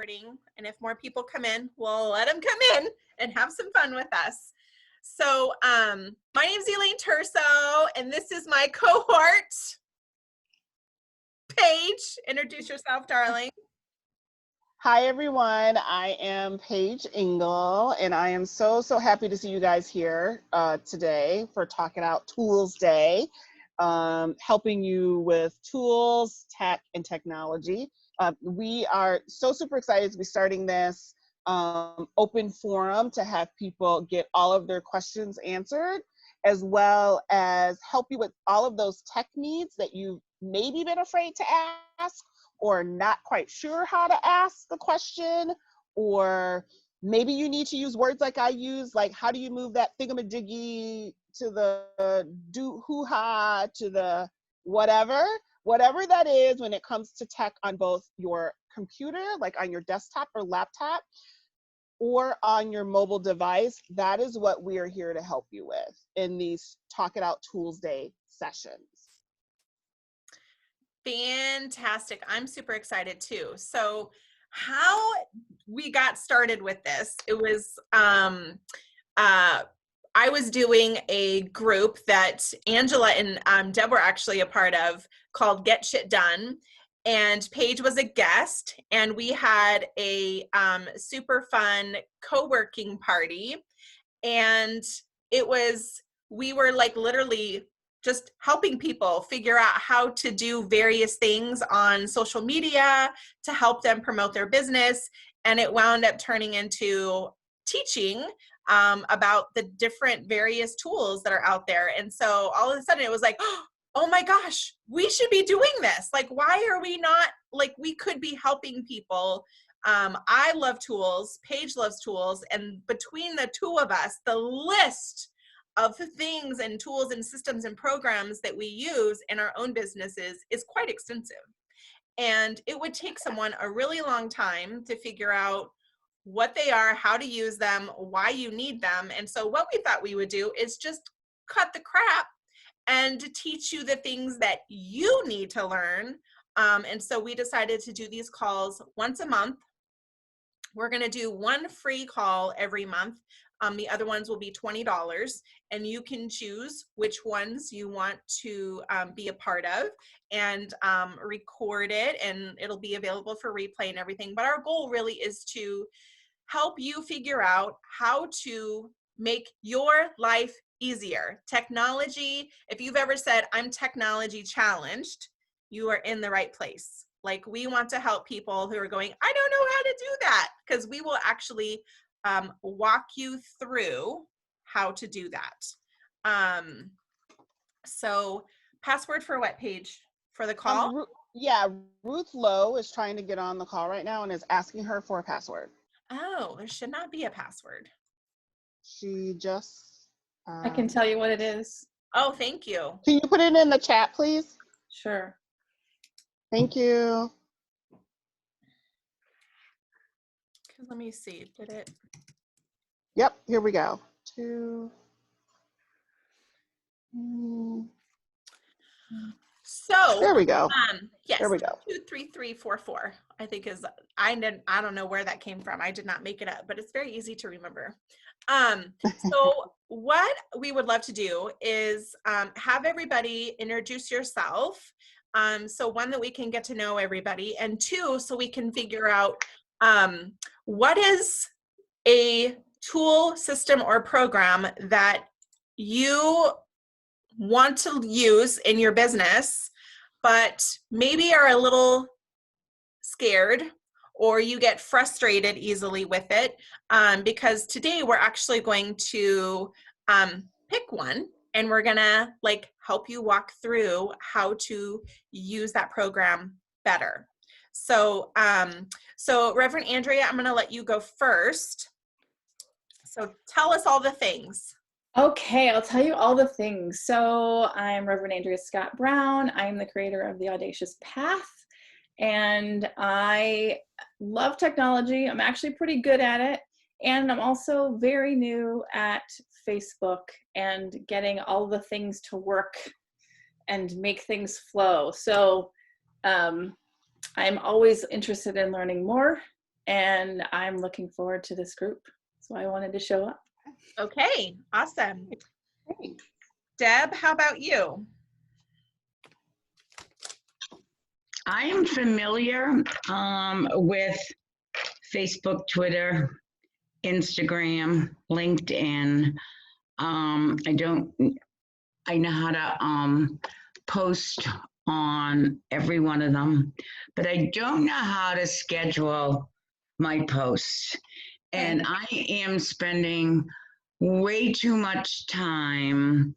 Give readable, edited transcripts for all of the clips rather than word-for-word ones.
recording, and if more people come in, we'll let them come in and have some fun with us. So my name's Elaine Turso, and this is my cohort, Paige. Introduce yourself, darling. Hi, everyone. I am Paige Engel, and I am so happy to see you guys here today for Talking Out Toolsday, helping you with tools, tech, and technology. We are so super excited to be starting this open forum to have people get all of their questions answered, as well as help you with all of those tech needs that you've maybe been afraid to ask, or not quite sure how to ask the question, or maybe you need to use words like I use, like how do you move that thingamajiggy to the do hoo-ha to the whatever that is when it comes to tech on both your computer, like on your desktop or laptop, or on your mobile device. That is what we are here to help you with in these Talk It Out Toolsday sessions. Fantastic. I'm super excited too. So how we got started with this, it was I was doing a group that Angela and Deb were actually a part of called Get Shit Done. And Paige was a guest, and we had a super fun co-working party. And we were like literally just helping people figure out how to do various things on social media to help them promote their business. And it wound up turning into teaching about the different various tools that are out there. And so all of a sudden it was like, oh my gosh, we should be doing this. Like, why are we not, like, we could be helping people. I love tools, Paige loves tools, and between the two of us, the list of things and tools and systems and programs that we use in our own businesses is quite extensive. And it would take someone a really long time to figure out what they are, how to use them, why you need them. And so what we thought we would do is just cut the crap and teach you the things that you need to learn. And so we decided to do these calls once a month. We're going to do one free call every month. The other ones will be $20, and you can choose which ones you want to be a part of and record it, and it'll be available for replay and everything. But our goal really is to help you figure out how to make your life easier. Technology, if you've ever said, I'm technology challenged, you are in the right place. Like, we want to help people who are going, I don't know how to do that, because we will actually walk you through how to do that. So password for what, Paige? For the call? Yeah, Ruth Lowe is trying to get on the call right now and is asking her for a password. Oh, there should not be a password. She just... I can tell you what it is. Oh, thank you. Can you put it in the chat, please? Sure. Thank you. Let me see. Did it? Yep, here we go. So there we go. Yes, there we go. 23344, I think is, I don't know where that came from. I did not make it up, but it's very easy to remember. So what we would love to do is have everybody introduce yourself. So one, that we can get to know everybody, and two, so we can figure out what is a tool, system, or program that you want to use in your business, but maybe are a little scared, or you get frustrated easily with it, because today we're actually going to pick one, and we're gonna help you walk through how to use that program better. So so Reverend Andrea, I'm gonna let you go first. So tell us all the things. Okay, I'll tell you all the things. So I'm Reverend Andrea Scott Brown. I'm the creator of The Audacious Path, and I love technology. I'm actually pretty good at it, and I'm also very new at Facebook and getting all the things to work and make things flow. So I'm always interested in learning more and I'm looking forward to this group. So I wanted to show up. Okay, awesome. Great. Deb, how about you? I am familiar with Facebook, Twitter, Instagram, LinkedIn. I know how to post on every one of them, but I don't know how to schedule my posts. And I am spending way too much time.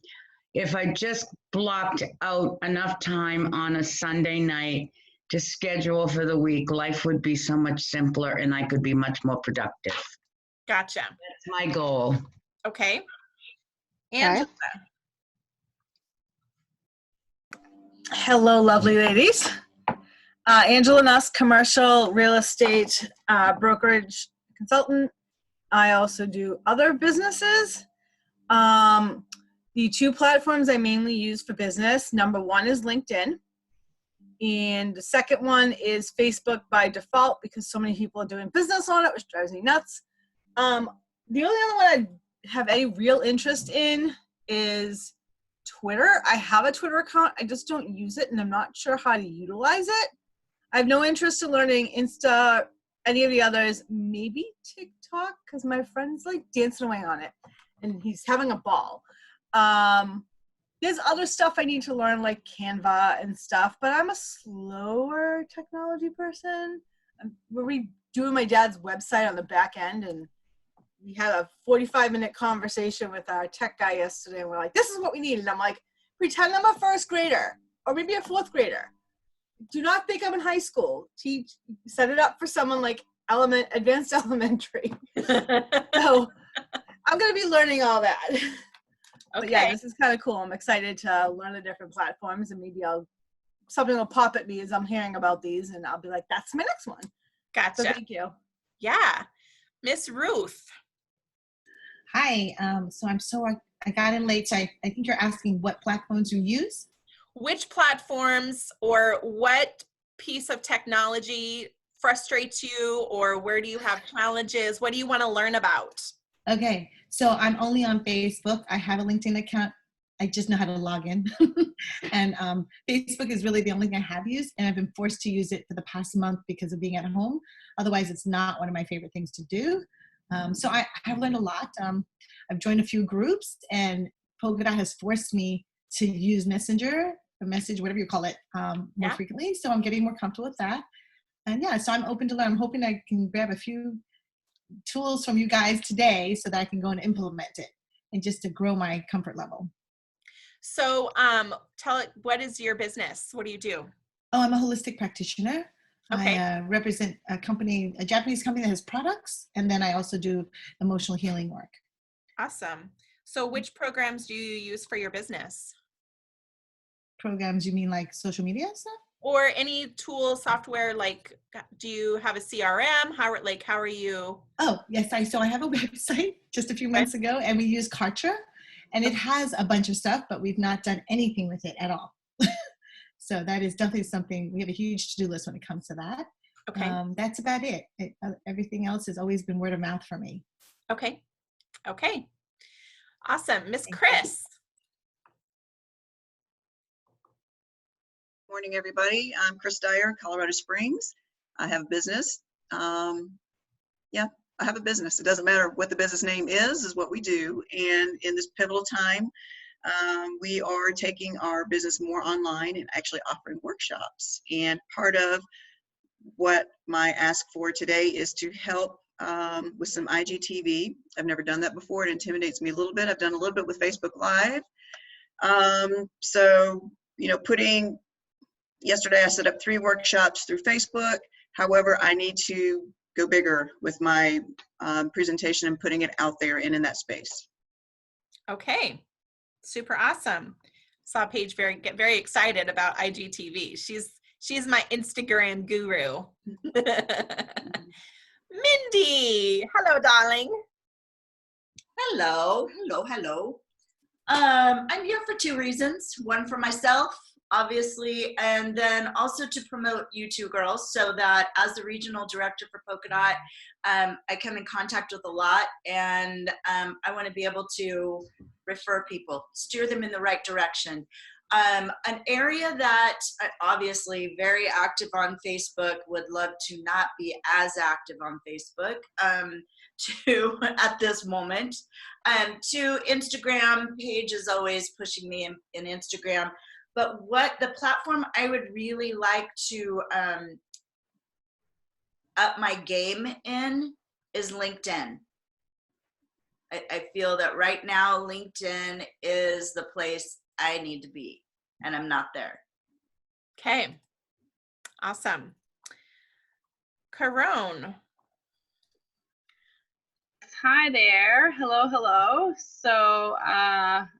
If I just blocked out enough time on a Sunday night to schedule for the week, life would be so much simpler and I could be much more productive. Gotcha. That's my goal. Okay. Angela. Hello, lovely ladies. Angela Nuss, commercial real estate brokerage consultant. I also do other businesses. The two platforms I mainly use for business, number one is LinkedIn. And the second one is Facebook by default because so many people are doing business on it, which drives me nuts. The only other one I have any real interest in is Twitter. I have a Twitter account. I just don't use it, and I'm not sure how to utilize it. I have no interest in learning Insta, any of the others, maybe TikTok, because my friend's like dancing away on it, and he's having a ball. There's other stuff I need to learn, like Canva and stuff, but I'm a slower technology person. We're redoing my dad's website on the back end, and we had a 45-minute conversation with our tech guy yesterday, and we're like, this is what we need. And I'm like, pretend I'm a first grader or maybe a fourth grader. Do not think I'm in high school. Set it up for someone like advanced elementary. So I'm going to be learning all that. But yeah, this is kind of cool. I'm excited to learn the different platforms, and maybe something will pop at me as I'm hearing about these, and I'll be like, that's my next one. Gotcha. So thank you. Yeah. Miss Ruth. Hi, I got in late, so I think you're asking what platforms you use? Which platforms or what piece of technology frustrates you, or where do you have challenges? What do you want to learn about? Okay, so I'm only on Facebook. I have a LinkedIn account. I just know how to log in. And Facebook is really the only thing I have used, and I've been forced to use it for the past month because of being at home. Otherwise, it's not one of my favorite things to do. So I have learned a lot. I've joined a few groups, and Polkadot has forced me to use Messenger, or Message, whatever you call it, more frequently. So I'm getting more comfortable with that. And yeah, so I'm open to learn. I'm hoping I can grab a few tools from you guys today so that I can go and implement it, and just to grow my comfort level. So tell it, what is your business? What do you do? Oh, I'm a holistic practitioner. Okay. I represent a Japanese company that has products, and then I also do emotional healing work. Awesome. So which programs do you use for your business? Programs, you mean like social media stuff? Or any tool, software, like, do you have a CRM? How are you? Oh, yes. So I have a website just a few months ago, and we use Kartra, and it has a bunch of stuff, but we've not done anything with it at all. So that is definitely something, we have a huge to-do list when it comes to that. Okay. That's about it. Everything else has always been word of mouth for me. Okay. Okay. Awesome. Miss Chris. Morning, everybody. I'm Chris Dyer, Colorado Springs. I have a business. I have a business. It doesn't matter what the business name is what we do. And in this pivotal time, we are taking our business more online and actually offering workshops. And part of what my ask for today is to help with some IGTV. I've never done that before. It intimidates me a little bit. I've done a little bit with Facebook Live. Yesterday I set up 3 workshops through Facebook. However, I need to go bigger with my presentation and putting it out there and in that space. Okay. Super awesome. Saw Paige get very excited about IGTV. She's my Instagram guru. Mindy, hello, darling. Hello. I'm here for 2 reasons. One for myself. obviously, and then also to promote you two girls, so that as the regional director for Polka Dot, I come in contact with a lot, and I want to be able to refer people, steer them in the right direction. An area that obviously very active on Facebook, would love to not be as active on Facebook to at this moment. To Instagram, Paige is always pushing me in Instagram. But what the platform I would really like to up my game in is LinkedIn. I feel that right now LinkedIn is the place I need to be, and I'm not there. Okay. Awesome. Caron. Hi there. Hello, hello. So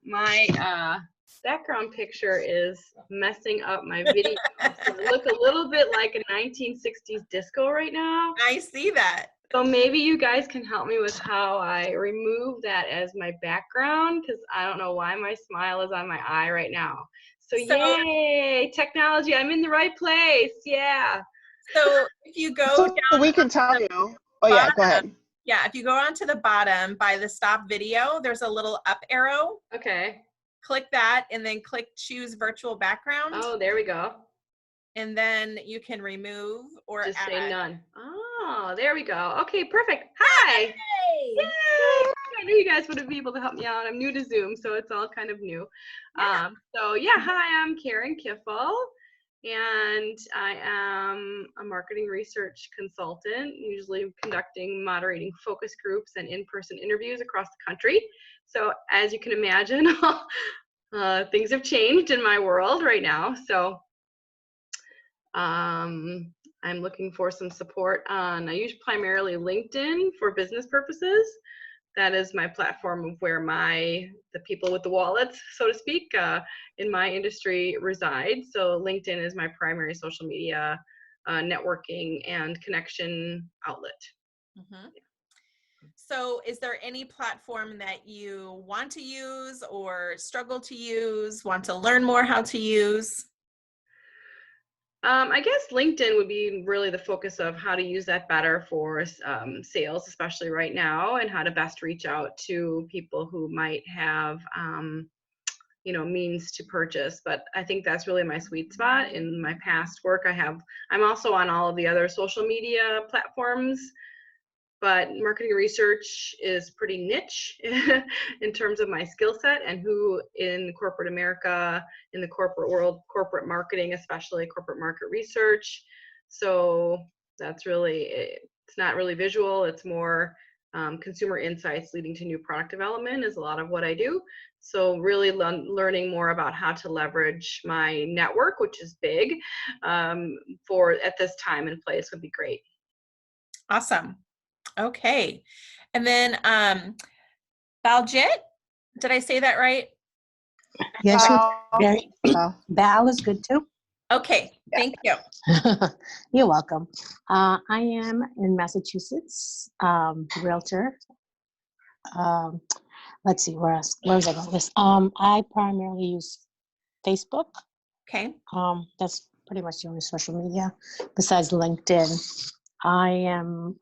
my background picture is messing up my video. So I look a little bit like a 1960s disco right now. I see that. So maybe you guys can help me with how I remove that as my background, because I don't know why my smile is on my eye right now. So yay, technology, I'm in the right place. Yeah. So if you go So down, we can tell you. Oh yeah, go ahead. yeah, if you go on to the bottom by the stop video, there's a little up arrow. Okay. Click that and then click choose virtual background. Oh, there we go. And then you can remove or Just add. say none. Oh, there we go. Okay, perfect. Hi. Yay! Yay! I knew you guys would be able to help me out. I'm new to Zoom, so it's all kind of new. Yeah. So yeah, hi, I'm Karen Kiffel, and I am a marketing research consultant, usually conducting, moderating focus groups and in-person interviews across the country. So as you can imagine, things have changed in my world right now. So I'm looking for some support on, I use primarily LinkedIn for business purposes. That is my platform of where the people with the wallets, so to speak, in my industry reside. So LinkedIn is my primary social media networking and connection outlet. Mm-hmm. So is there any platform that you want to use or struggle to use, want to learn more how to use? I guess LinkedIn would be really the focus of how to use that better for sales, especially right now, and how to best reach out to people who might have, means to purchase. But I think that's really my sweet spot. In my past work, I'm also on all of the other social media platforms, but marketing research is pretty niche in terms of my skill set, and who in corporate America, in the corporate world, corporate marketing, especially corporate market research. So that's really, it's not really visual, it's more consumer insights leading to new product development is a lot of what I do. So really learning more about how to leverage my network, which is big, for at this time and place would be great. Awesome. Okay. And then Baljit, did I say that right? Yes, very. Val. Val is good too. Okay, thank you. You're welcome. I am in Massachusetts, realtor. Let's see, where was I going with this? I primarily use Facebook. Okay. That's pretty much the only social media besides LinkedIn. I am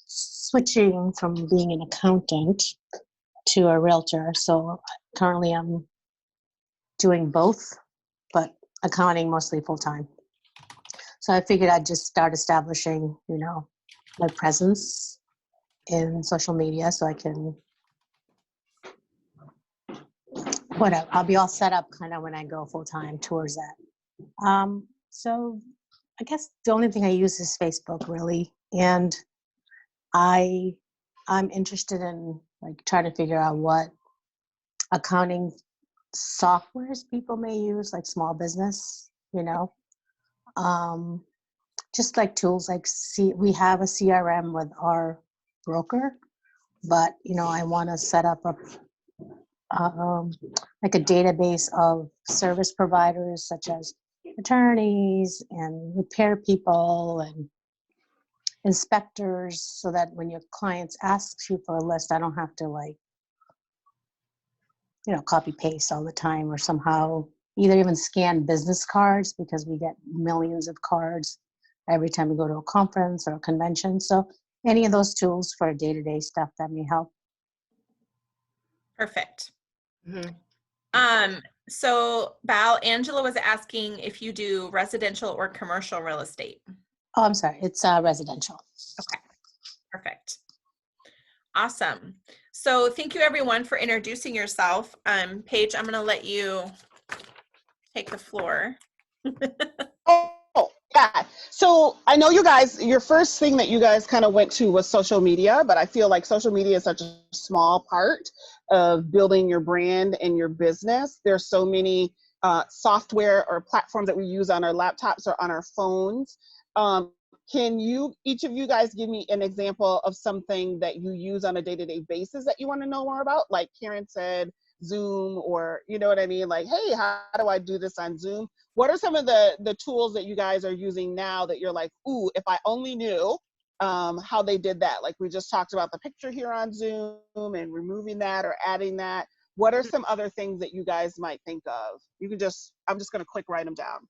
switching from being an accountant to a realtor. So currently I'm doing both, but accounting mostly full time. So I figured I'd just start establishing, my presence in social media so I can, whatever, I'll be all set up kind of when I go full time towards that. So I guess the only thing I use is Facebook really. And I'm interested in like trying to figure out what accounting softwares people may use, like small business, just like tools like we have a CRM with our broker, but I want to set up like a database of service providers such as attorneys and repair people and inspectors, so that when your clients ask you for a list, I don't have to copy paste all the time or somehow either even scan business cards, because we get millions of cards every time we go to a conference or a convention. So any of those tools for day-to-day stuff that may help. Perfect. Mm-hmm. So Val, Angela was asking if you do residential or commercial real estate. Oh, I'm sorry. It's residential. Okay, perfect. Awesome. So thank you everyone for introducing yourself. Paige, I'm going to let you take the floor. Oh, yeah. So I know you guys, your first thing that you guys kind of went to was social media, but I feel like social media is such a small part of building your brand and your business. There's so many software or platforms that we use on our laptops or on our phones. Can you, each of you guys, give me an example of something that you use on a day-to-day basis that you want to know more about? Like Karen said, Zoom, or you know what I mean? Like, hey, how do I do this on Zoom? What are some of the tools that you guys are using now that you're like, ooh, if I only knew how they did that? Like we just talked about the picture here on Zoom and removing that or adding that. What are some other things that you guys might think of? You can just, I'm just going to quick write them down.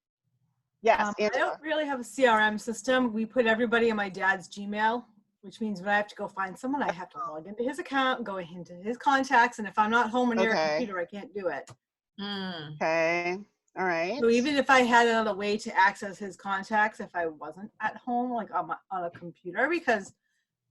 Yes, I Angela. don't really have a CRM system. We put everybody in my dad's Gmail, which means when I have to go find someone, I have to log into his account and go into his contacts. And if I'm not home or near a computer, I can't do it. Okay. All right. So even if I had another way to access his contacts, if I wasn't at home, like on a computer, because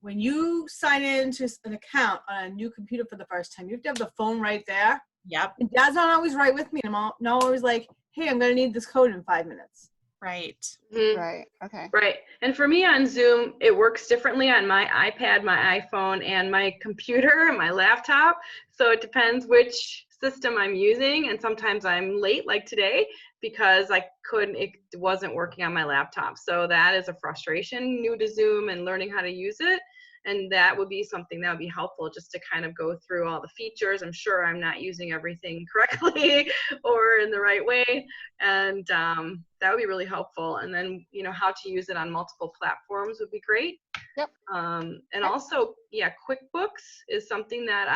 when you sign into an account on a new computer for the first time, you have to have the phone right there. Yep. And Dad's not always right with me. I'm not always like, hey, I'm going to need this code in 5 minutes. Right. Mm-hmm. Right. Okay. Right. And for me on Zoom, it works differently on my iPad, my iPhone, and my computer and my laptop. So it depends which system I'm using. And sometimes I'm late, like today, because it wasn't working on my laptop. So that is a frustration, new to Zoom and learning how to use it. And that would be something that would be helpful, just to kind of go through all the features. I'm sure I'm not using everything correctly or in the right way. And that would be really helpful. And then, how to use it on multiple platforms would be great. Yep. And also, QuickBooks is something that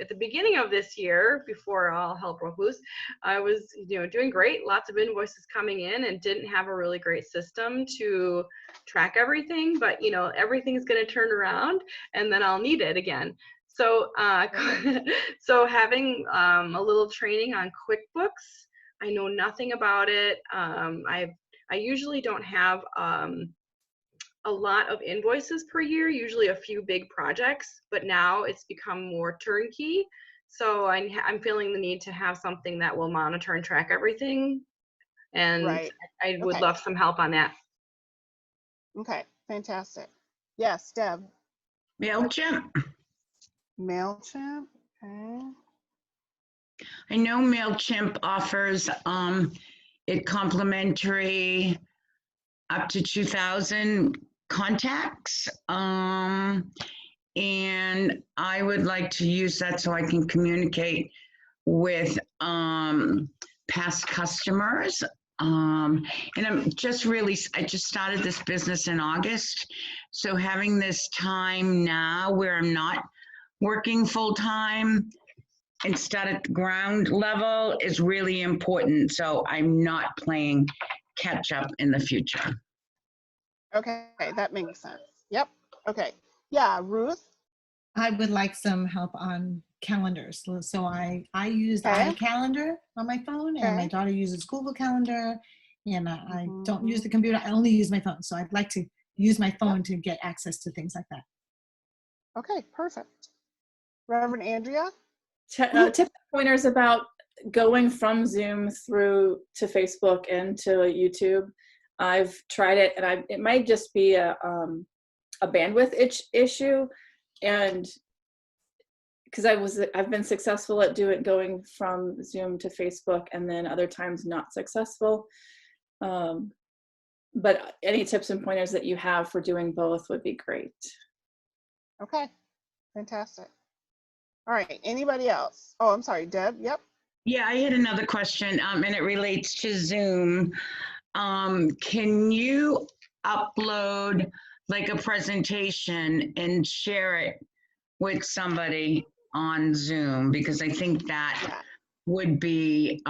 at the beginning of this year, before all hell broke loose, I was, doing great, lots of invoices coming in, and didn't have a really great system to track everything. But, everything's going to turn around, and then I'll need it again. So, so having a little training on QuickBooks, I know nothing about it. I usually don't have a lot of invoices per year, usually a few big projects, but now it's become more turnkey. So I'm feeling the need to have something that will monitor and track everything. And Right. I would love some help on that. Okay. Fantastic. Yes, Deb. MailChimp. MailChimp. Okay. I know MailChimp offers it complimentary up to 2,000 contacts. And I would like to use that so I can communicate with past customers. And I just started this business in August. So having this time now where I'm not working full time and start at the ground level is really important. So I'm not playing catch up in the future. Okay, that makes sense. Yep. Okay. Yeah, Ruth. I would like some help on calendars. So I use Okay. iCalendar on my phone, and my Okay. daughter uses Google Calendar, and I don't use the computer. I only use my phone. So I'd like to use my phone to get access to things like that. Okay, perfect. Reverend Andrea? Tips and pointers about going from Zoom through to Facebook and to YouTube. I've tried it, and it might just be a bandwidth issue, and because I've been successful at going from Zoom to Facebook, and then other times not successful. But any tips and pointers that you have for doing both would be great. Okay, fantastic. All right, anybody else? Oh, I'm sorry, Deb. Yep. Yeah, I had another question, and it relates to Zoom. Can you upload like a presentation and share it with somebody on Zoom? Because I think that would be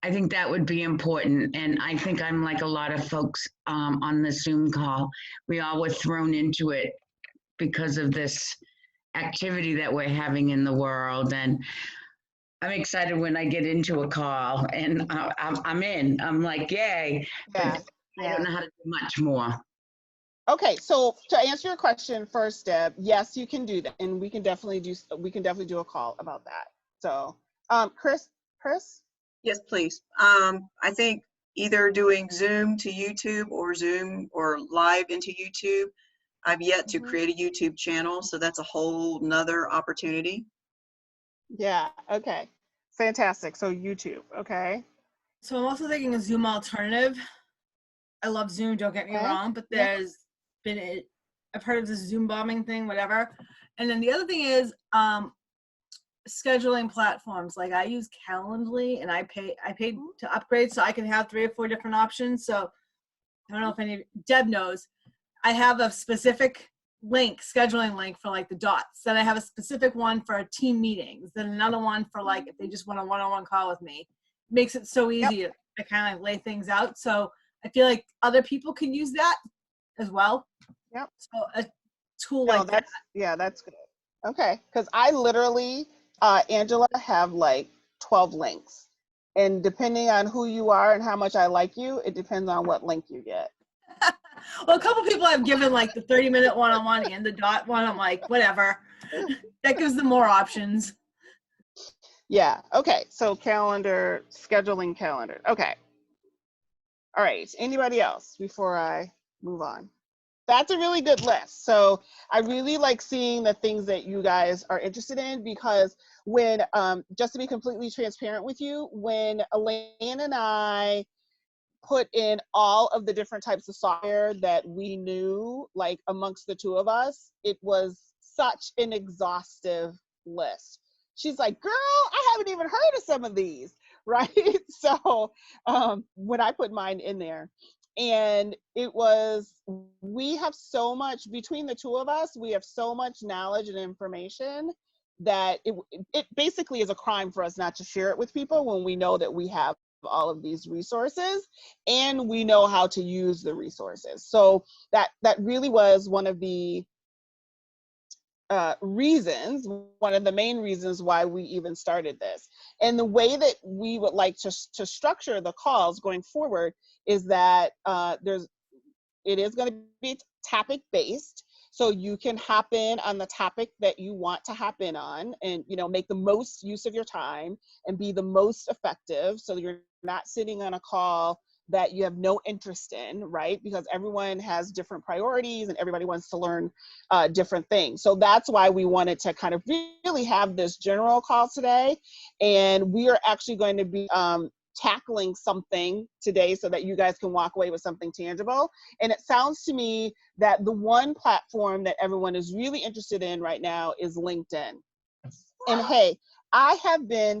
I think that would be important. And I think I'm like a lot of folks on the Zoom call. We all were thrown into it because of this activity that we're having in the world. And I'm excited when I get into a call and I'm in. I'm like, yay. Yeah. But I don't know how to do much more. Okay, so to answer your question first, Deb, yes, you can do that, and we can definitely do a call about that. So, Chris. Yes, please. I think either doing Zoom to YouTube or Zoom or live into YouTube. I've yet to create a YouTube channel, so that's a whole nother opportunity. Yeah. Okay. Fantastic. So YouTube. Okay. So I'm also thinking a Zoom alternative. I love Zoom, don't get me Okay. wrong, but Yeah. there's been I've heard of this Zoom bombing thing, whatever. And then the other thing is scheduling platforms. Like I use Calendly, and I paid to upgrade so I can have 3 or 4 different options. So I don't know if Deb knows. I have a specific scheduling link for like the dots. Then I have a specific one for team meetings. Then another one for like if they just want a one-on-one call with me. Makes it so easy to kind of lay things out. So I feel like other people can use that as well. Yep. So a tool No, like that. that's good. Okay, because I literally, Angela, have like 12 links, and depending on who you are and how much I like you, it depends on what link you get. Well, a couple people I've given like the 30-minute one-on-one and the dot one. I'm like, whatever. That gives them more options. Yeah. Okay. So scheduling calendar. Okay. All right. Anybody else before I move on? That's a really good list. So I really like seeing the things that you guys are interested in, because when, just to be completely transparent with you, when Elaine and I put in all of the different types of software that we knew, like amongst the two of us, it was such an exhaustive list. She's like, girl, I haven't even heard of some of these, right? So when I put mine in there, and we have so much, between the two of us, we have so much knowledge and information that it basically is a crime for us not to share it with people when we know that we have all of these resources and we know how to use the resources. So that really was one of the one of the main reasons why we even started this. And the way that we would like to structure the calls going forward is that it is going to be topic based. So you can hop in on the topic that you want to hop in on, and make the most use of your time and be the most effective, so you're not sitting on a call that you have no interest in, right? Because everyone has different priorities and everybody wants to learn different things. So that's why we wanted to kind of really have this general call today. And we are actually going to be tackling something today so that you guys can walk away with something tangible. And it sounds to me that the one platform that everyone is really interested in right now is LinkedIn. And hey, I have been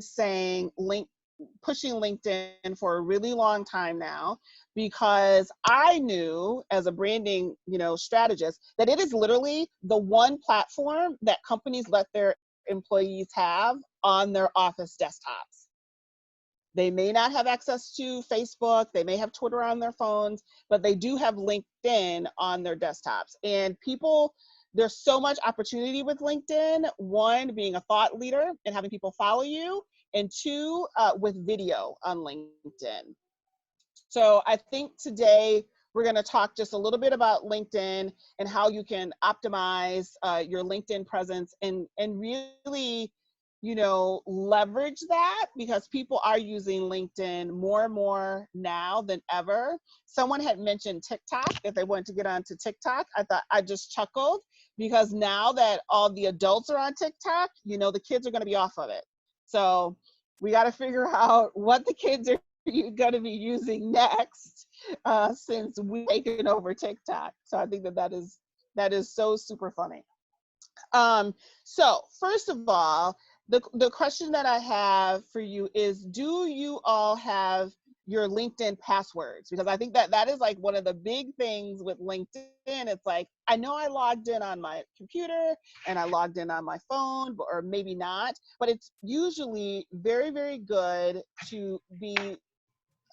pushing LinkedIn for a really long time now, because I knew as a branding, strategist, that it is literally the one platform that companies let their employees have on their office desktops. They may not have access to Facebook, they may have Twitter on their phones, but they do have LinkedIn on their desktops. And there's so much opportunity with LinkedIn. One, being a thought leader and having people follow you, and two, with video on LinkedIn. So I think today we're going to talk just a little bit about LinkedIn and how you can optimize your LinkedIn presence and really leverage that, because people are using LinkedIn more and more now than ever. Someone had mentioned TikTok, if they wanted to get onto TikTok. I just chuckled, because now that all the adults are on TikTok, the kids are going to be off of it. So we got to figure out what the kids are going to be using next, since we've taken over TikTok. So I think that is so super funny. So first of all, the question that I have for you is, do you all have your LinkedIn passwords, because I think that that is like one of the big things with LinkedIn. It's like, I know I logged in on my computer and I logged in on my phone, or maybe not, but it's usually very, very good to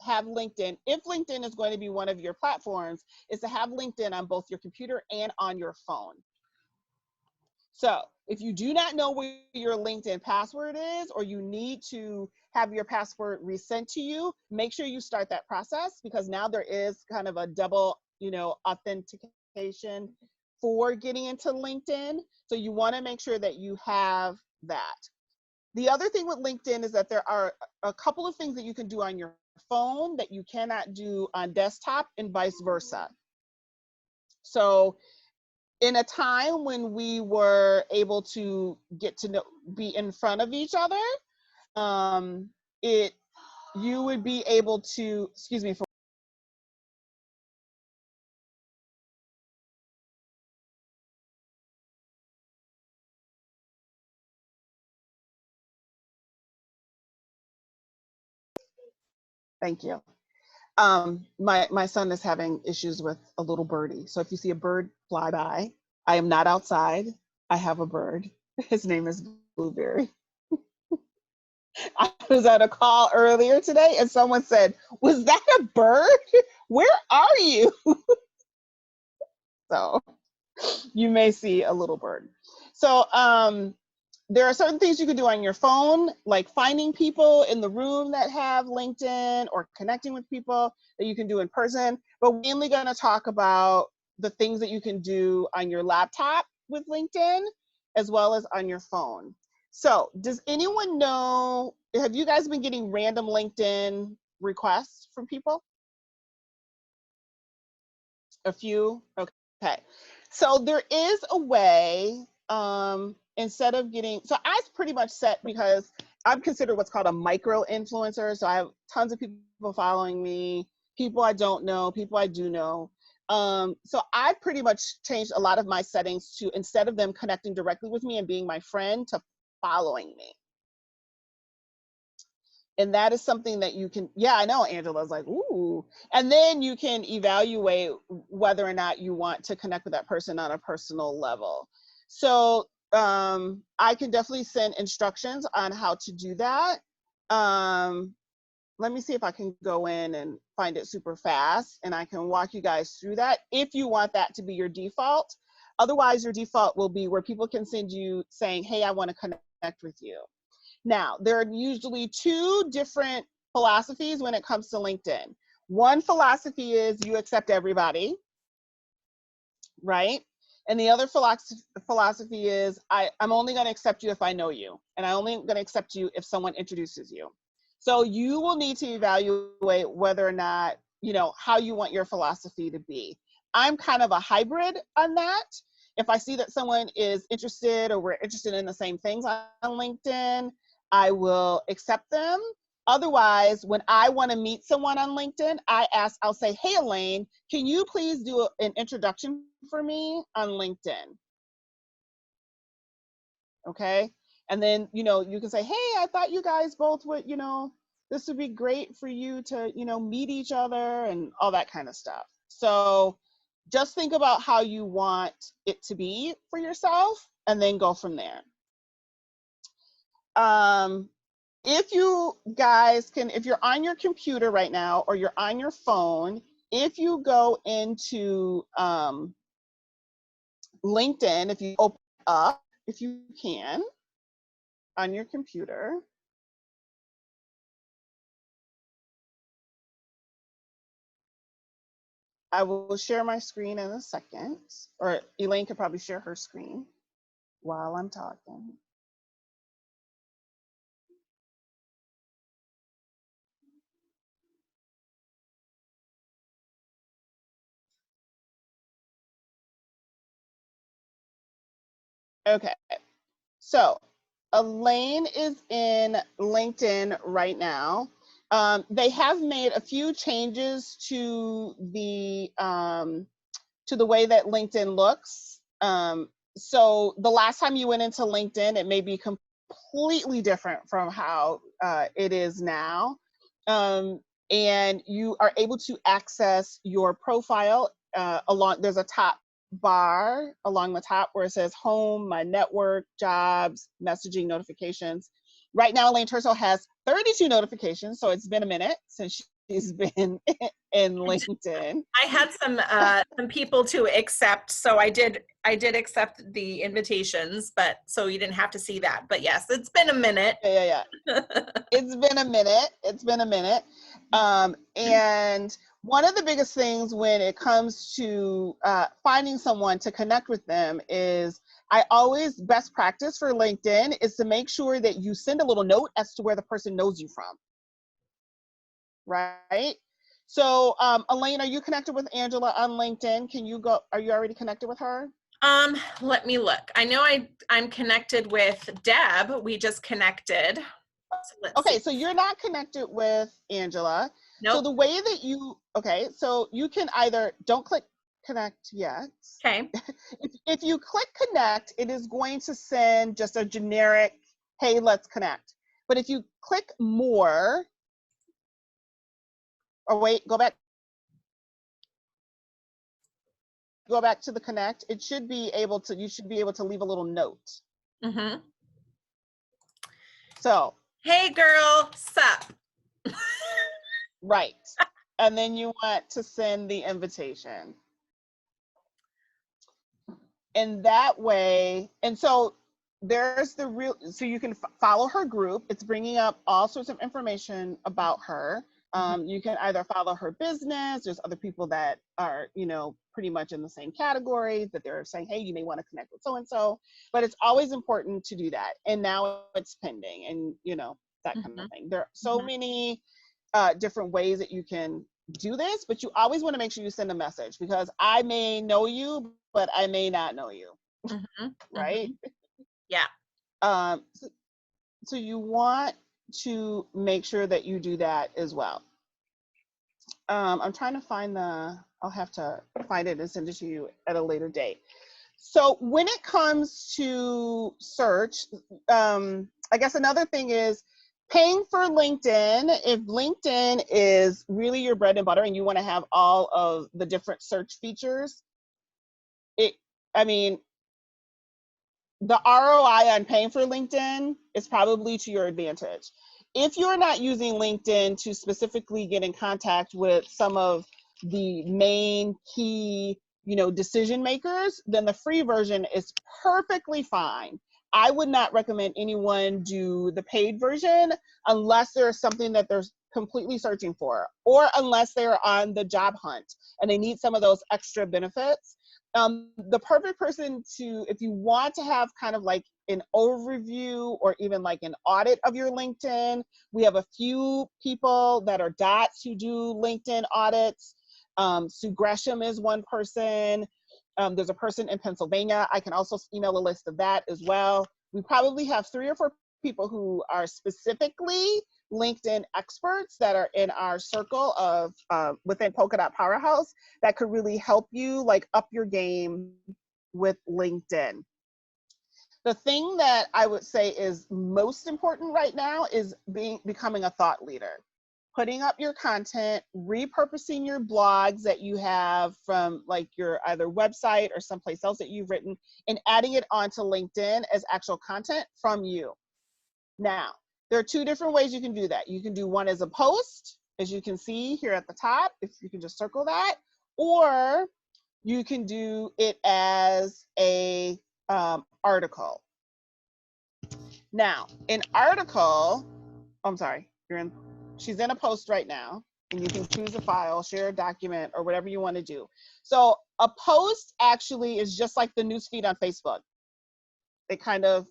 have LinkedIn. If LinkedIn is going to be one of your platforms, is to have LinkedIn on both your computer and on your phone. So if you do not know where your LinkedIn password is, or you need to have your password resent to you, make sure you start that process, because now there is kind of a double, authentication for getting into LinkedIn. So you want to make sure that you have that. The other thing with LinkedIn is that there are a couple of things that you can do on your phone that you cannot do on desktop, and vice versa. So in a time when we were able to get to know, be in front of each other, you would be able to, excuse me for thank you. My son is having issues with a little birdie. So if you see a bird fly by, I am not outside. I have a bird. His name is Blueberry. I was at a call earlier today and someone said, "Was that a bird? Where are you?" So you may see a little bird. So there are certain things you can do on your phone, like finding people in the room that have LinkedIn, or connecting with people that you can do in person. But we're mainly going to talk about the things that you can do on your laptop with LinkedIn, as well as on your phone. So does anyone know, have you guys been getting random LinkedIn requests from people? A few? Okay. So there is a way, instead of getting, so I pretty much set, because I'm considered what's called a micro influencer. So I have tons of people following me, people I don't know, people I do know. So I pretty much changed a lot of my settings to, instead of them connecting directly with me and being my friend, to following me. And that is something that you can, yeah, I know, Angela's like, ooh. And then you can evaluate whether or not you want to connect with that person on a personal level. So I can definitely send instructions on how to do that. Let me see if I can go in and find it super fast, and I can walk you guys through that if you want that to be your default. Otherwise, your default will be where people can send you saying, hey, I want to connect with you. Now, there are usually two different philosophies when it comes to LinkedIn. One philosophy is you accept everybody, right? And the other philosophy is I'm only going to accept you if I know you, and I'm only going to accept you if someone introduces you. So you will need to evaluate whether or not, how you want your philosophy to be. I'm kind of a hybrid on that. If I see that someone is interested, or we're interested in the same things on LinkedIn, I will accept them. Otherwise, when I want to meet someone on LinkedIn, I'll say, hey, Elaine, can you please do an introduction for me on LinkedIn? Okay. And then, you can say, hey, I thought you guys both would, this would be great for you to, meet each other and all that kind of stuff. So just think about how you want it to be for yourself, and then go from there. If you guys can, if you're on your computer right now, or you're on your phone, if you go into LinkedIn, if you open up, if you can, on your computer. I will share my screen in a second, or Elaine could probably share her screen while I'm talking. Okay, so Elaine is in LinkedIn right now. They have made a few changes to the way that LinkedIn looks. So the last time you went into LinkedIn, it may be completely different from how it is now. And you are able to access your profile there's a top bar along the top where it says home, my network, jobs, messaging, notifications. Right now, Elaine Terso has 32 notifications, so it's been a minute since she's been in LinkedIn. I had some people to accept, so I did accept the invitations, but so you didn't have to see that. But yes, it's been a minute. Yeah. It's been a minute. It's been a minute. And one of the biggest things when it comes to finding someone to connect with them is best practice for LinkedIn is to make sure that you send a little note as to where the person knows you from. Right? So, Elaine, are you connected with Angela on LinkedIn? Are you already connected with her? Let me look. I know I'm connected with Deb. We just connected. So Okay, see. so you're not connected with Angela. Nope. So the way that so you can either don't click connect yet. Okay. If you click connect, it is going to send just a generic, hey, let's connect. But if you click more, or wait, go back to the connect, you should be able to leave a little note. Mm-hmm. So, hey girl, sup? right. And then you want to send the invitation. And that way, and so there's so you can follow her group. It's bringing up all sorts of information about her. You can either follow her business. There's other people that are, pretty much in the same category that they're saying, hey, you may want to connect with so-and-so, but it's always important to do that. And now it's pending and, that kind of thing. There are so many different ways that you can do this, but you always want to make sure you send a message because I may know you, but I may not know you. Right? Yeah. So you want to make sure that you do that as well. I'm trying to find I'll have to find it and send it to you at a later date. So when it comes to search, I guess another thing is paying for LinkedIn. If LinkedIn is really your bread and butter and you want to have all of the different search features, the ROI on paying for LinkedIn is probably to your advantage. If you're not using LinkedIn to specifically get in contact with some of the main key, decision makers, then the free version is perfectly fine. I would not recommend anyone do the paid version unless there's something that they're completely searching for, or unless they're on the job hunt and they need some of those extra benefits. The perfect person if you want to have kind of like an overview or even like an audit of your LinkedIn, we have a few people that are dots who do LinkedIn audits. Sue Gresham is one person. There's a person in Pennsylvania. I can also email a list of that as well. We probably have 3 or 4 people who are specifically LinkedIn experts that are in our circle of within Polka Dot Powerhouse that could really help you like up your game with LinkedIn. The thing that I would say is most important right now is becoming a thought leader. Putting up your content, repurposing your blogs that you have from like your either website or someplace else that you've written, and adding it onto LinkedIn as actual content from you. Now, there are 2 different ways you can do that. You can do one as a post, as you can see here at the top, if you can just circle that, or you can do it as a article. Now, an article, I'm sorry, she's in a post right now, and you can choose a file, share a document, or whatever you want to do. So a post actually is just like the newsfeed on Facebook. It kind of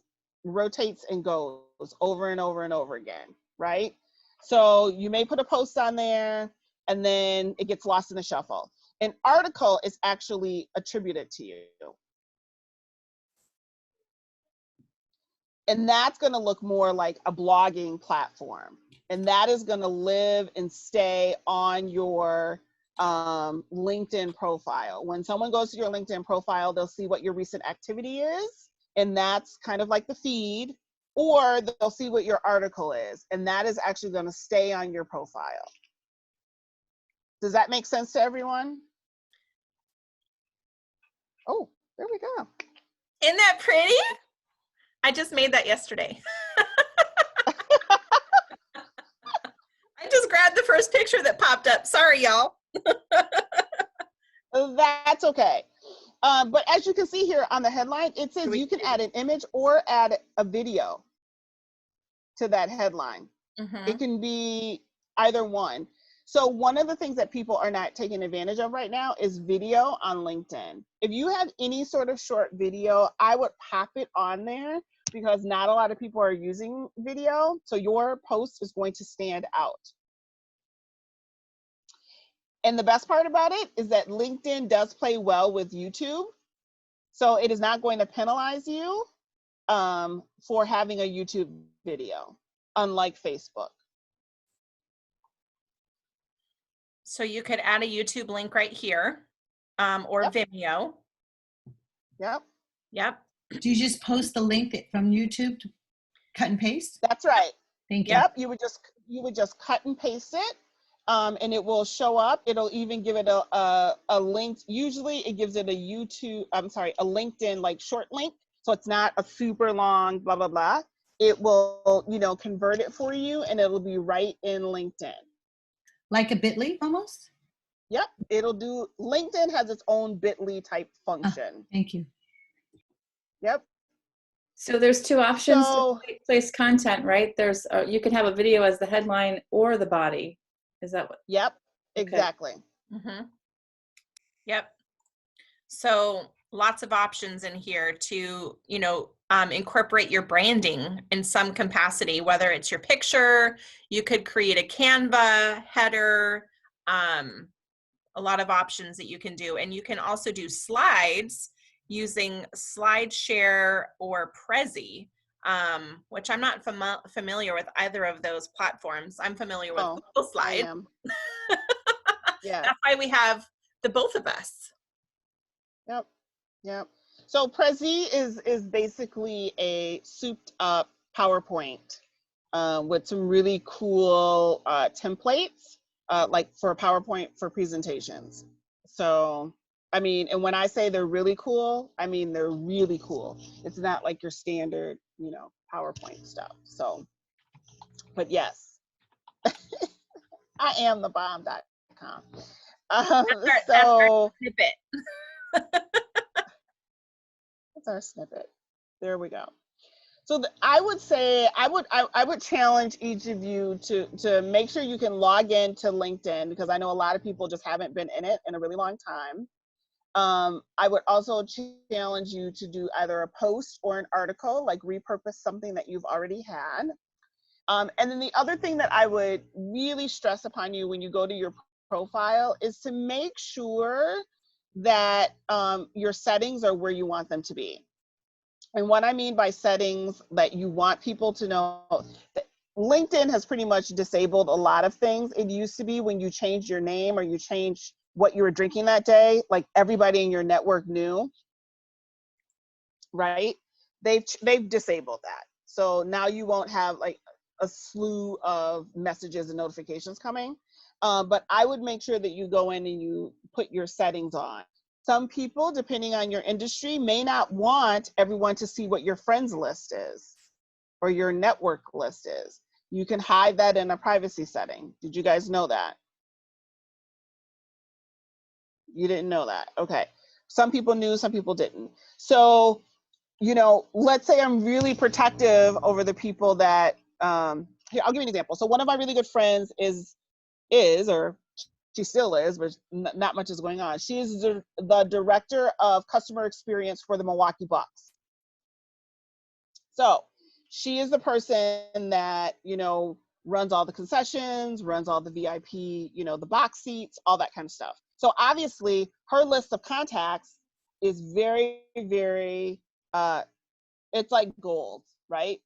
rotates and goes over and over and over again, right? So you may put a post on there and then it gets lost in the shuffle. An article is actually attributed to you. And that's going to look more like a blogging platform. And that is going to live and stay on your LinkedIn profile. When someone goes to your LinkedIn profile, they'll see what your recent activity is. And that's kind of like the feed. Or they'll see what your article is. And that is actually going to stay on your profile. Does that make sense to everyone? Oh, there we go. Isn't that pretty? I just made that yesterday. I just grabbed the first picture that popped up. Sorry, y'all. That's okay. But as you can see here on the headline, it says you can add an image or add a video to that headline. It can be either one. So one of the things that people are not taking advantage of right now is video on LinkedIn. If you have any sort of short video, I would pop it on there because not a lot of people are using video. So your post is going to stand out. And the best part about it is that LinkedIn does play well with YouTube. So it is not going to penalize you for having a YouTube video, unlike Facebook. So you could add a YouTube link right here, or Vimeo. Yep. Yep. Do you just post the link from YouTube to cut and paste? That's right. Thank you. Yep. You would just cut and paste it, and it will show up. It'll even give it a link. Usually, it gives it a LinkedIn like short link, so it's not a super long blah blah blah. It will, convert it for you, and it'll be right in LinkedIn. Like a Bitly almost? Yep, LinkedIn has its own Bitly type function. Thank you. Yep. So there's two options to place content, right? There's you can have a video as the headline or the body. Is that what? Yep, Okay. exactly. Yep. So lots of options in here to, incorporate your branding in some capacity, whether it's your picture, you could create a Canva header, a lot of options that you can do. And you can also do slides using SlideShare or Prezi, which I'm not familiar with either of those platforms. I'm familiar with Google Slides. I am. Yeah. That's why we have the both of us. Yep. Yep. So Prezi is basically a souped up PowerPoint with some really cool templates, like for PowerPoint for presentations. So, I mean, and when I say they're really cool, I mean, they're really cool. It's not like your standard, PowerPoint stuff. So, but yes, I am the bomb.com. That's our snippet. That's our snippet. There we go. So I would say I would challenge each of you to make sure you can log in to LinkedIn, because I know a lot of people just haven't been in it in a really long time. I would also challenge you to do either a post or an article, like repurpose something that you've already had. And then the other thing that I would really stress upon you when you go to your profile is to make sure that your settings are where you want them to be. And what I mean by settings that you want people to know, that LinkedIn has pretty much disabled a lot of things. It used to be when you changed your name or you changed what you were drinking that day, like everybody in your network knew, right? They've disabled that. So now you won't have like a slew of messages and notifications coming. But I would make sure that you go in and you put your settings on. Some people, depending on your industry, may not want everyone to see what your friends list is or your network list is. You can hide that in a privacy setting. Did you guys know that? You didn't know that? Okay. Some people knew, some people didn't. So, let's say I'm really protective over the people that, here, I'll give you an example. So one of my really good friends is, or she still is, but not much is going on. She is the director of customer experience for the Milwaukee Bucks. So she is the person that, runs all the concessions, runs all the VIP, the box seats, all that kind of stuff. So obviously her list of contacts is very, very, it's like gold, right?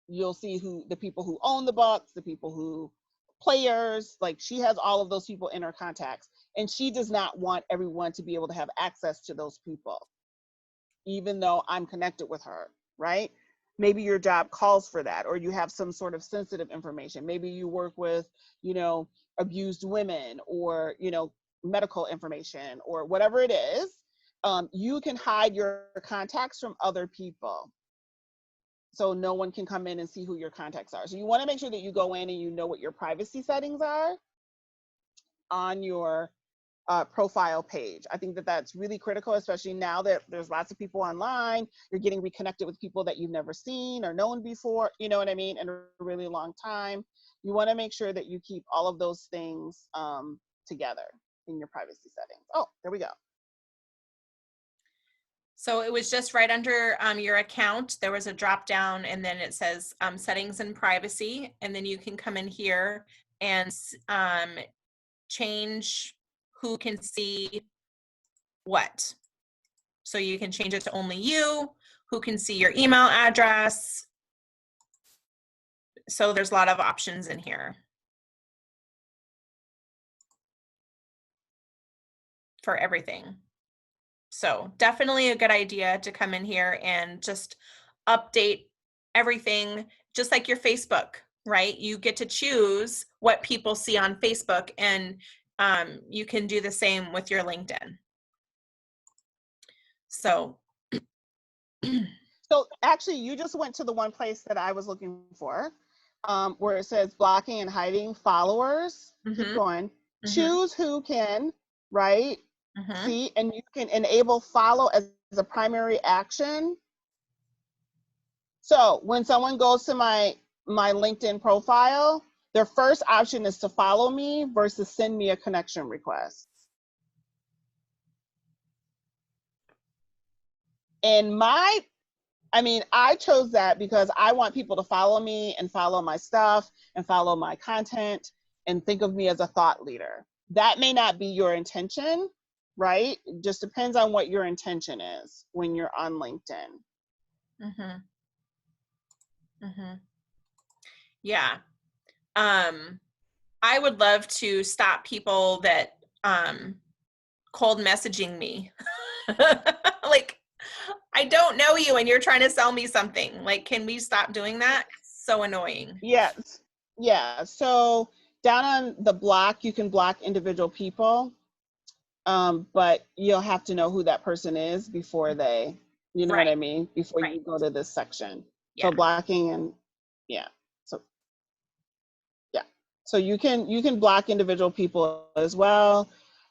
You'll see the people who own the Bucks, the people who players, like she has all of those people in her contacts, and she does not want everyone to be able to have access to those people, even though I'm connected with her, right? maybe your job calls for that, or you have some sort of sensitive information. Maybe you work with, you know, abused women, or, you know, medical information, or whatever it is. You can hide your contacts from other people, so no one can come in and see who your contacts are. So you want to make sure that you go in and you know what your privacy settings are on your profile page. I think that that's really critical, especially now that there's lots of people online. You're getting reconnected with people that you've never seen or known before, you know what I mean, in a really long time. You want to make sure that you keep all of those things together in your privacy settings. Oh, there we go. So it was just right under your account. There was a drop down, and then it says settings and privacy. And then you can come in here and change who can see what. So you can change it to only you, who can see your email address. So there's a lot of options in here for everything. So definitely a good idea to come in here and just update everything, just like your Facebook, right? You get to choose what people see on Facebook, and you can do the same with your LinkedIn. So. So actually, you just went to the one place that I was looking for, where it says blocking and hiding followers. Keep going. Choose who can, right? See, and you can enable follow as a primary action. So when someone goes to my LinkedIn profile, their first option is to follow me versus send me a connection request. And I chose that because I want people to follow me and follow my stuff and follow my content and think of me as a thought leader. That may not be your intention, right? It just depends on what your intention is when you're on LinkedIn. Yeah. I would love to stop people that cold messaging me. Like, I don't know you and you're trying to sell me something. Like, can we stop doing that? So annoying. Yes. Yeah. So down on the block, you can block individual people, but you'll have to know who that person is before they, you know what I mean? Before you go to this section. So blocking and so you can block individual people as well.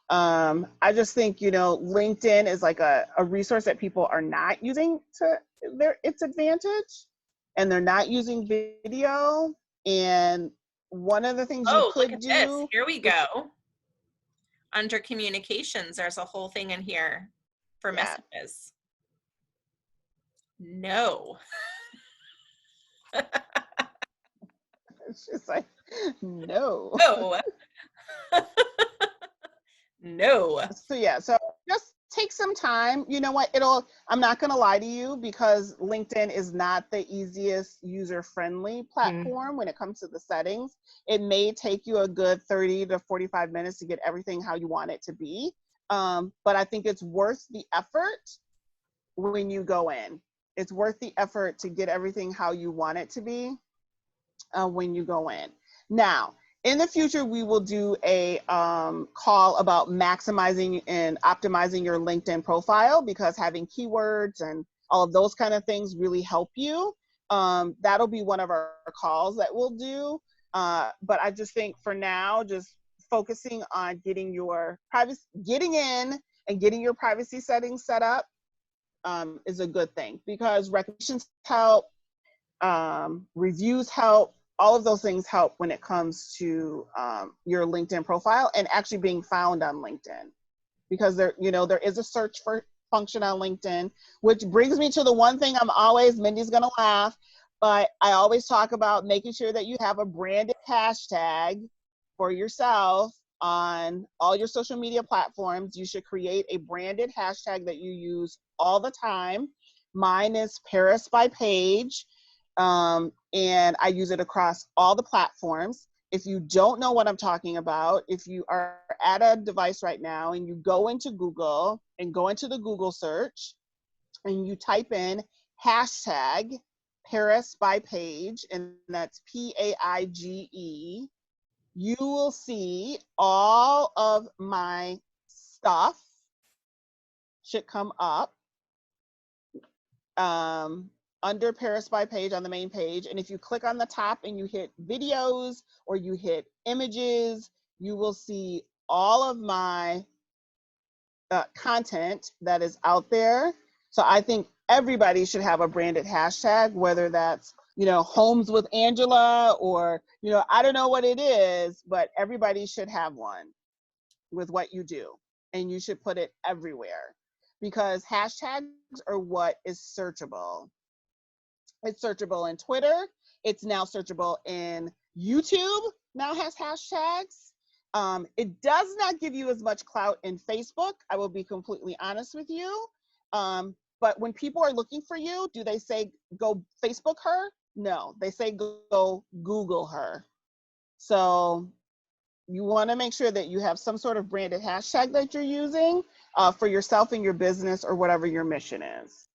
I just think, you know, LinkedIn is like a resource that people are not using to its advantage, and they're not using video. And one of the things you could look at do. This. Here we go. Under communications, there's a whole thing in here for messages. No. It's just like, no. No. No. So yeah, so just take some time. You know what, I'm not gonna lie to you, because LinkedIn is not the easiest user-friendly platform when it comes to the settings. It may take you a good 30 to 45 minutes to get everything how you want it to be. But I think it's worth the effort when you go in. It's worth the effort to get everything how you want it to be when you go in. Now, in the future, we will do a call about maximizing and optimizing your LinkedIn profile, because having keywords and all of those kind of things really help you. That'll be one of our calls that we'll do. But I just think for now, just focusing on getting your privacy, getting in and getting your privacy settings set up is a good thing, because recommendations help, reviews help. All of those things help when it comes to your LinkedIn profile and actually being found on LinkedIn, because there is a search for function on LinkedIn, which brings me to the one thing Mindy's gonna laugh, but I always talk about making sure that you have a branded hashtag for yourself on all your social media platforms. You should create a branded hashtag that you use all the time. Mine is Paris by Paige. And I use it across all the platforms. If you don't know what I'm talking about, if you are at a device right now and you go into Google and go into the Google search and you type in hashtag Paris by Paige, and that's Paige, you will see all of my stuff should come up under Paris by Paige on the main page. And if you click on the top and you hit videos or you hit images, you will see all of my content that is out there. So I think everybody should have a branded hashtag, whether that's, Homes with Angela, or, I don't know what it is, but everybody should have one with what you do. And you should put it everywhere, because hashtags are what is searchable. It's searchable in Twitter. It's now searchable in YouTube, now has hashtags. It does not give you as much clout in Facebook, I will be completely honest with you. But when people are looking for you, do they say go Facebook her? No, they say go Google her. So you want to make sure that you have some sort of branded hashtag that you're using for yourself and your business or whatever your mission is.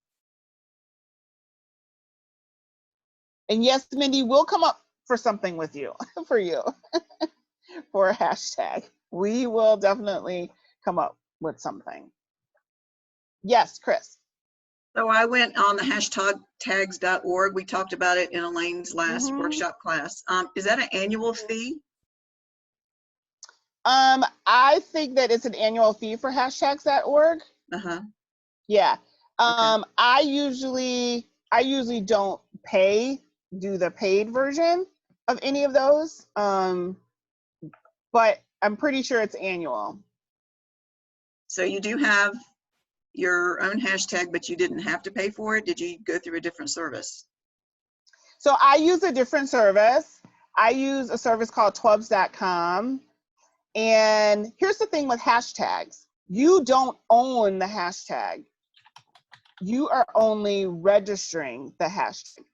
And yes, Mindy will come up for something with you, for you, for a hashtag. We will definitely come up with something. Yes, Chris. So I went on the hashtags.org. We talked about it in Elaine's last workshop class. Is that an annual fee? I think that it's an annual fee for hashtags.org. Yeah. Okay. I usually don't do the paid version of any of those. But I'm pretty sure it's annual. So you do have your own hashtag, but you didn't have to pay for it? Did you go through a different service? So I use a different service. I use a service called twubs.com. And here's the thing with hashtags. You don't own the hashtag. You are only registering the hashtag.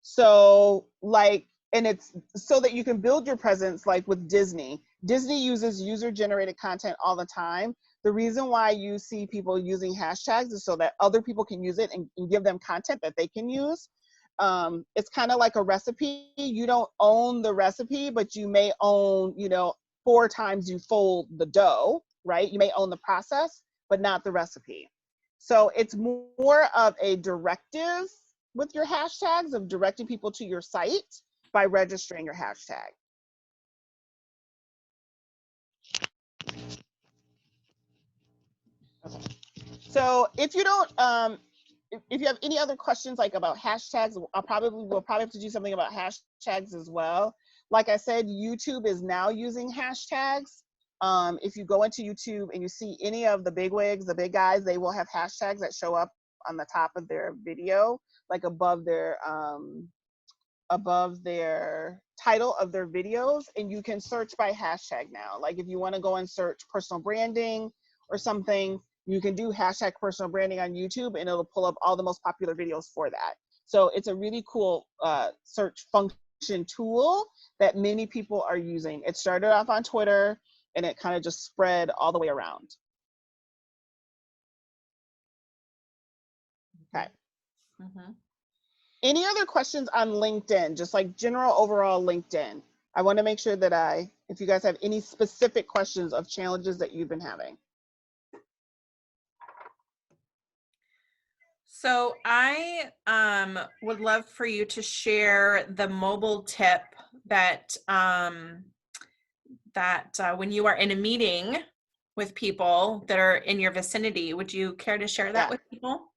So and it's so that you can build your presence, like with Disney. Disney uses user-generated content all the time. The reason why you see people using hashtags is so that other people can use it and give them content that they can use. It's kind of like a recipe. You don't own the recipe, but you may own, 4 times you fold the dough, right? You may own the process, but not the recipe. So it's more of a directive with your hashtags, of directing people to your site by registering your hashtag. Okay. So if you don't, if you have any other questions like about hashtags, we'll probably have to do something about hashtags as well. Like I said, YouTube is now using hashtags. If you go into YouTube and you see any of the bigwigs, the big guys, they will have hashtags that show up on the top of their video, like above their title of their videos, and you can search by hashtag now. Like if you want to go and search personal branding or something, you can do hashtag personal branding on YouTube and it'll pull up all the most popular videos for that. So it's a really cool search function tool that many people are using. It started off on Twitter and it kind of just spread all the way around. Okay. Any other questions on LinkedIn, just like general overall LinkedIn? I want to make sure that if you guys have any specific questions of challenges that you've been having. So I would love for you to share the mobile tip that when you are in a meeting with people that are in your vicinity, would you care to share that with people?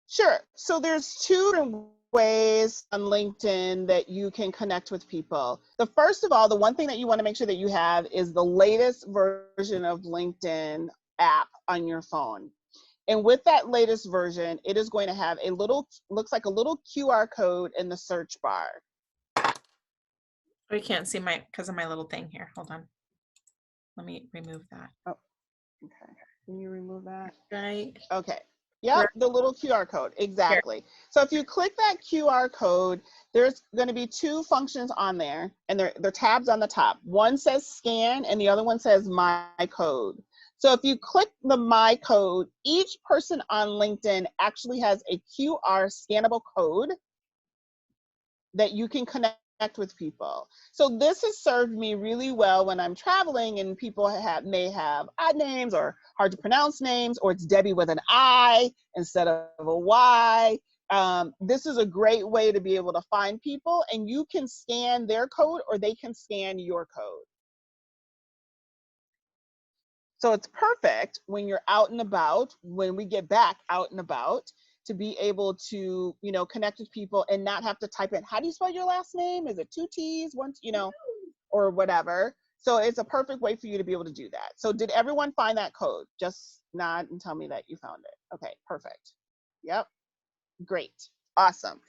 Sure. So there's 2 different ways on LinkedIn that you can connect with people. The first of all, the one thing that you want to make sure that you have is the latest version of LinkedIn app on your phone. And with that latest version, it is going to have looks like a little QR code in the search bar. I can't see because of my little thing here. Hold on. Let me remove that. Oh, okay. Can you remove that? Right. Okay. Yep, the little QR code, exactly. Here. So if you click that QR code, there's going to be 2 functions on there, and they're tabs on the top. One says scan, and the other one says my code. So if you click the my code, each person on LinkedIn actually has a QR scannable code that you can connect with people. So this has served me really well when I'm traveling and people may have odd names or hard to pronounce names, or it's Debbie with an I instead of a Y. This is a great way to be able to find people, and you can scan their code or they can scan your code. So it's perfect when you're out and about, when we get back out and about, to be able to, you know, connect with people and not have to type in, how do you spell your last name? Is it 2 T's, 1, you know, or whatever. So it's a perfect way for you to be able to do that. So did everyone find that code? Just nod and tell me that you found it. Okay, perfect. Yep, great, awesome.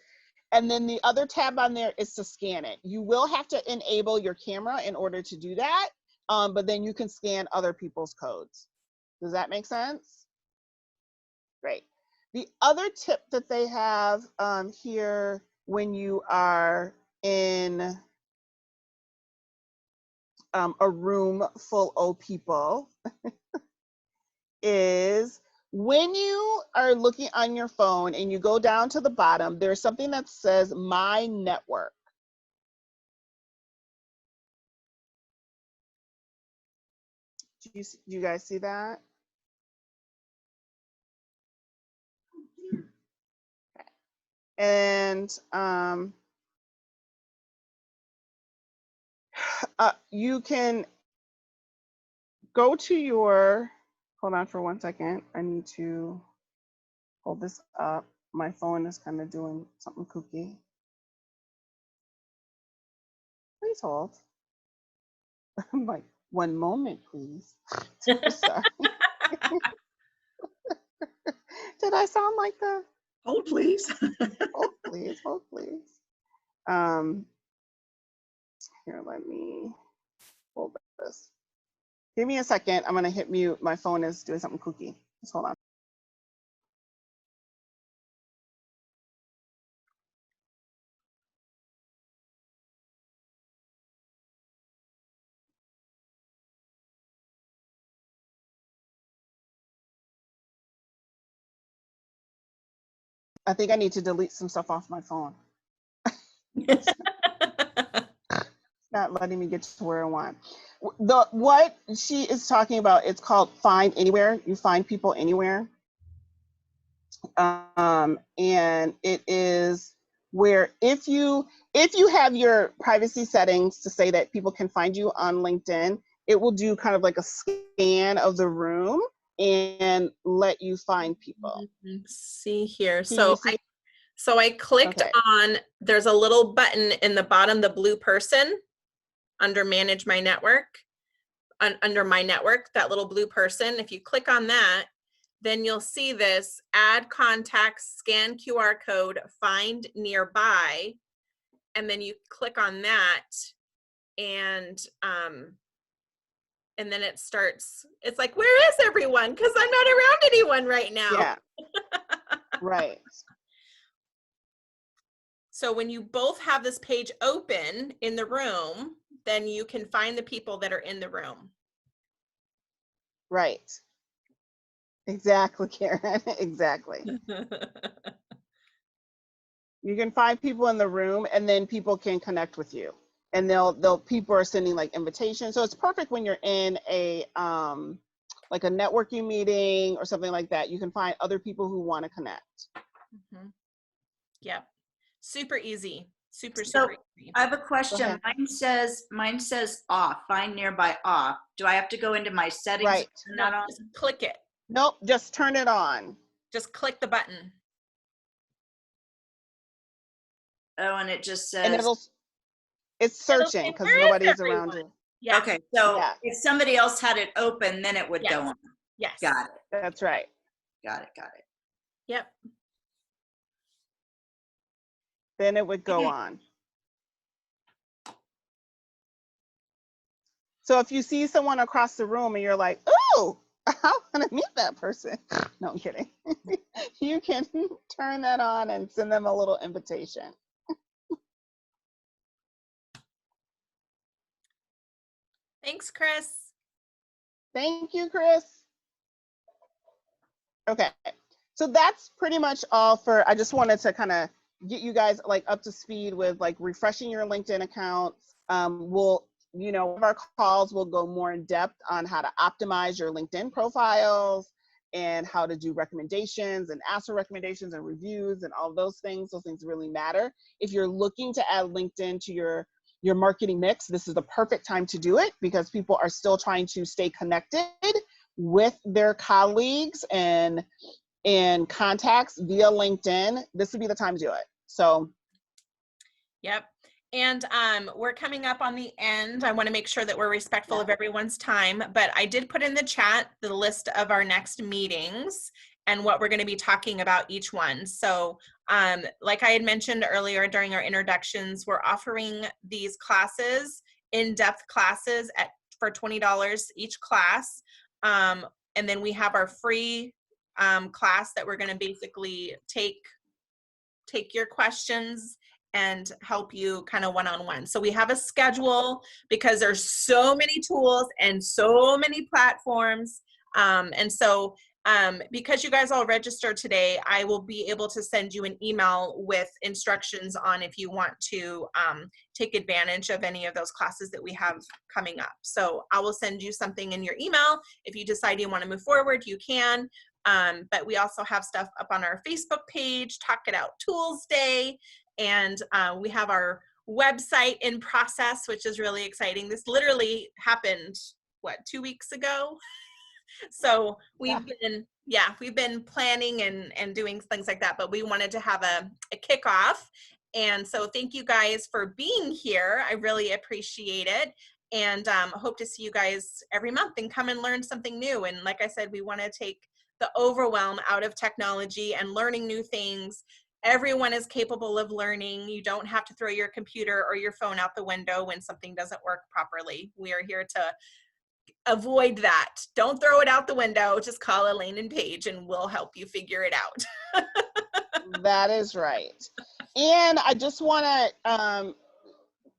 And then the other tab on there is to scan it. You will have to enable your camera in order to do that, but then you can scan other people's codes. Does that make sense? Great. The other tip that they have here when you are in a room full of people is when you are looking on your phone and you go down to the bottom, there's something that says My Network. Do you guys see that? And you can go to your, hold on for 1 second. I need to hold this up. My phone is kind of doing something kooky. Please hold. I'm like, 1 moment, please. Sorry. Did I sound like that? Hold, please. Hold, please. Hold, please. Here, let me hold this. Give me a second. I'm gonna hit mute. My phone is doing something kooky. Just hold on. I think I need to delete some stuff off my phone. It's not letting me get to where I want. What she is talking about, it's called Find Anywhere. You find people anywhere. And it is where if you have your privacy settings to say that people can find you on LinkedIn, it will do kind of like a scan of the room and let you find people. See here. Can you see? So I clicked Okay. on, there's a little button in the bottom, the blue person under Manage My Network, under My Network, that little blue person. If you click on that, then you'll see this Add Contacts, Scan QR Code, Find Nearby, and then you click on that, and then it starts, it's like, where is everyone? Because I'm not around anyone right now. Yeah. Right. So when you both have this page open in the room, then you can find the people that are in the room. Right. Exactly, Karen. Exactly. You can find people in the room and then people can connect with you. And people are sending like invitations. So it's perfect when you're in a like a networking meeting or something like that. You can find other people who want to connect. Mm-hmm. Yep. Super easy. Super So easy. I have a question. ahead. Mine says off, Find Nearby off. Do I have to go into my settings? Right. And turn that on? Just click it. Nope, just turn it on. Just click the button. Oh, and it just And says, it's searching because nobody's around you. Yeah. okay, so Yeah. if somebody else had it open, then it would Yes. go on. Yes. Got it. That's right. Got it. Got it. Yep. Then it would go on. So if you see someone across the room and you're like, oh, I want to meet that person. No, I'm kidding. You can turn that on and send them a little invitation. Thanks, Chris. Thank you, Chris. Okay, so that's pretty much all for, I just wanted to kind of get you guys like up to speed with like refreshing your LinkedIn account. One of our calls will go more in depth on how to optimize your LinkedIn profiles and how to do recommendations and ask for recommendations and reviews and all those things. Those things really matter. If you're looking to add LinkedIn to your marketing mix, this is the perfect time to do it because people are still trying to stay connected with their colleagues and contacts via LinkedIn. This would be the time to do it. So. Yep. And we're coming up on the end. I want to make sure that we're respectful of everyone's time, but I did put in the chat the list of our next meetings and what we're going to be talking about each one. So like I had mentioned earlier during our introductions, we're offering these classes, in-depth classes for $20 each class. And then we have our free class that we're going to basically take your questions and help you kind of one-on-one. So we have a schedule because there's so many tools and so many platforms. Because you guys all registered today, I will be able to send you an email with instructions on if you want to take advantage of any of those classes that we have coming up. So I will send you something in your email. If you decide you want to move forward, you can. But we also have stuff up on our Facebook page, Talk It Out Toolsday, and we have our website in process, which is really exciting. This literally happened, 2 weeks ago? So we've been planning and doing things like that, but we wanted to have a kickoff. And so thank you guys for being here. I really appreciate it. And hope to see you guys every month and come and learn something new. And like I said, we want to take the overwhelm out of technology and learning new things. Everyone is capable of learning. You don't have to throw your computer or your phone out the window when something doesn't work properly. We are here to avoid that. Don't throw it out the window. Just call Elaine and Paige and we'll help you figure it out. That is right. And I just want to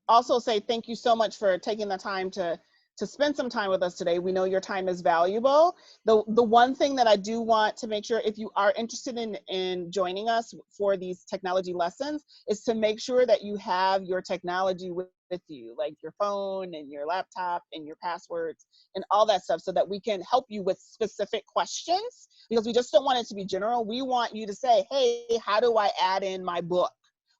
also say thank you so much for taking the time to spend some time with us today. We know your time is valuable. The one thing that I do want to make sure, if you are interested in joining us for these technology lessons, is to make sure that you have your technology with you, like your phone and your laptop and your passwords and all that stuff, so that we can help you with specific questions, because we just don't want it to be general. We want you to say, hey, how do I add in my book?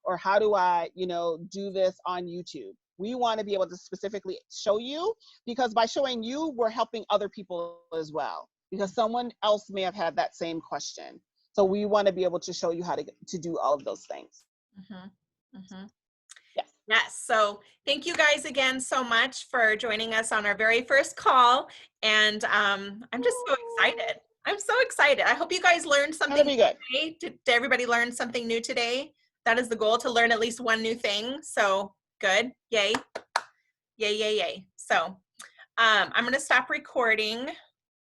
Or how do I, do this on YouTube? We want to be able to specifically show you, because by showing you, we're helping other people as well, because someone else may have had that same question. So we want to be able to show you how to do all of those things. Mm-hmm. Mm-hmm. Yes. Yes. So thank you guys again so much for joining us on our very first call. And I'm just so excited. I'm so excited. I hope you guys learned something That'll be good. today. Did everybody learn something new today? That is the goal, to learn at least one new thing. So good. Yay. Yay, yay, yay. So I'm going to stop recording.